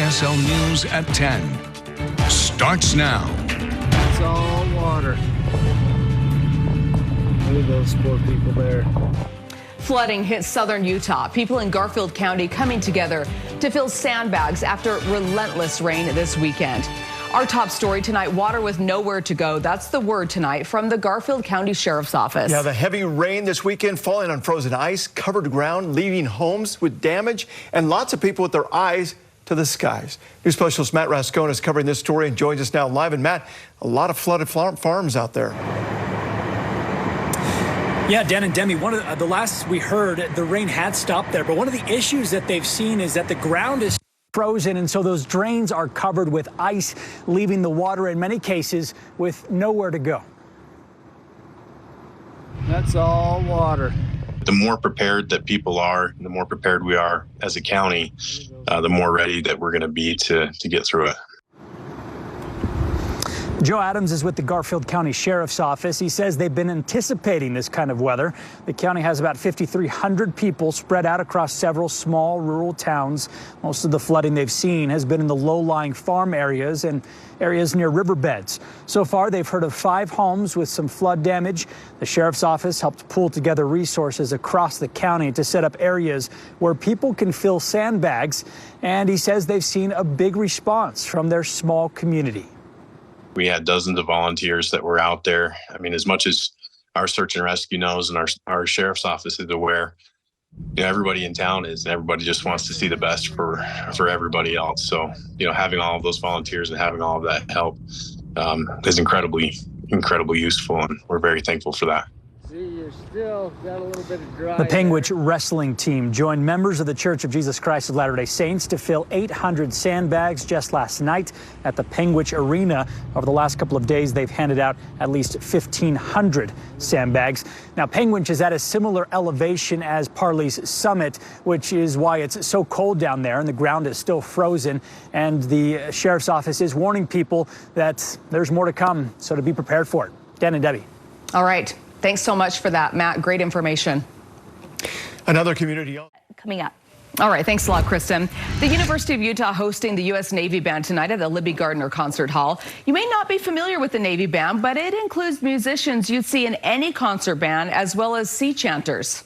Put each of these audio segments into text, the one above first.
KSL News at 10 starts now. It's all water. Look at those poor people there. Flooding hit southern Utah. People in Garfield County coming together to fill sandbags after relentless rain this weekend. Our top story tonight, water with nowhere to go. That's the word tonight from the Garfield County Sheriff's Office. Yeah, the heavy rain this weekend falling on frozen ice, covered ground, leaving homes with damage, and lots of people with their eyes to the skies. News specialist Matt Rascone is covering this story and joins us now live. And Matt, a lot of flooded farms out there. Yeah, Dan and Demi, one of the last we heard, the rain had stopped there. But one of the issues that they've seen is that the ground is frozen, and so those drains are covered with ice, leaving the water in many cases with nowhere to go. That's all water. The more prepared that people are, the more prepared we are as a county, the more ready that we're going to be to get through it. Joe Adams is with the Garfield County Sheriff's Office. He says they've been anticipating this kind of weather. The county has about 5,300 people spread out across several small rural towns. Most of the flooding they've seen has been in the low-lying farm areas and areas near riverbeds. So far, they've heard of 5 homes with some flood damage. The Sheriff's Office helped pull together resources across the county to set up areas where people can fill sandbags. And he says they've seen a big response from their small community. We had dozens of volunteers that were out there. I mean, as much as our search and rescue knows and our sheriff's office is aware, everybody in town is, everybody just wants to see the best for everybody else. So, having all of those volunteers and having all of that help is incredibly useful, and we're very thankful for that. Still got a little bit of dry. The Penguich wrestling team joined members of the Church of Jesus Christ of Latter-day Saints to fill 800 sandbags just last night at the Penguich Arena. Over the last couple of days, they've handed out at least 1,500 sandbags. Now, Penguich is at a similar elevation as Parley's Summit, which is why it's so cold down there, and the ground is still frozen. And the Sheriff's Office is warning people that there's more to come, so to be prepared for it. Dan and Debbie. All right. Thanks so much for that, Matt. Great information. Another community coming up. All right. Thanks a lot, Kristen. The University of Utah hosting the U.S. Navy Band tonight at the Libby Gardner Concert Hall. You may not be familiar with the Navy Band, but it includes musicians you'd see in any concert band, as well as sea chanters.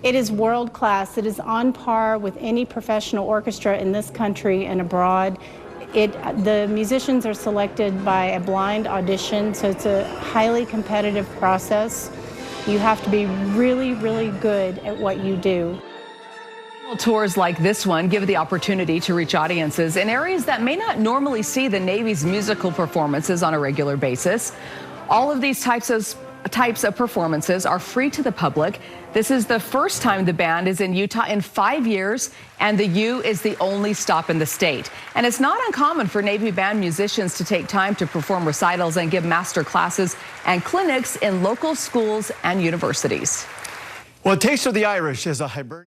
It is world class. It is on par with any professional orchestra in this country and abroad. The musicians are selected by a blind audition, so it's a highly competitive process. You have to be really, really good at what you do. Tours like this one give the opportunity to reach audiences in areas that may not normally see the Navy's musical performances on a regular basis. All of these types of performances are free to the public. This is the first time the band is in Utah in 5 years, and the U is the only stop in the state. And it's not uncommon for Navy band musicians to take time to perform recitals and give master classes and clinics in local schools and universities. Well, a Taste of the Irish is a hybrid.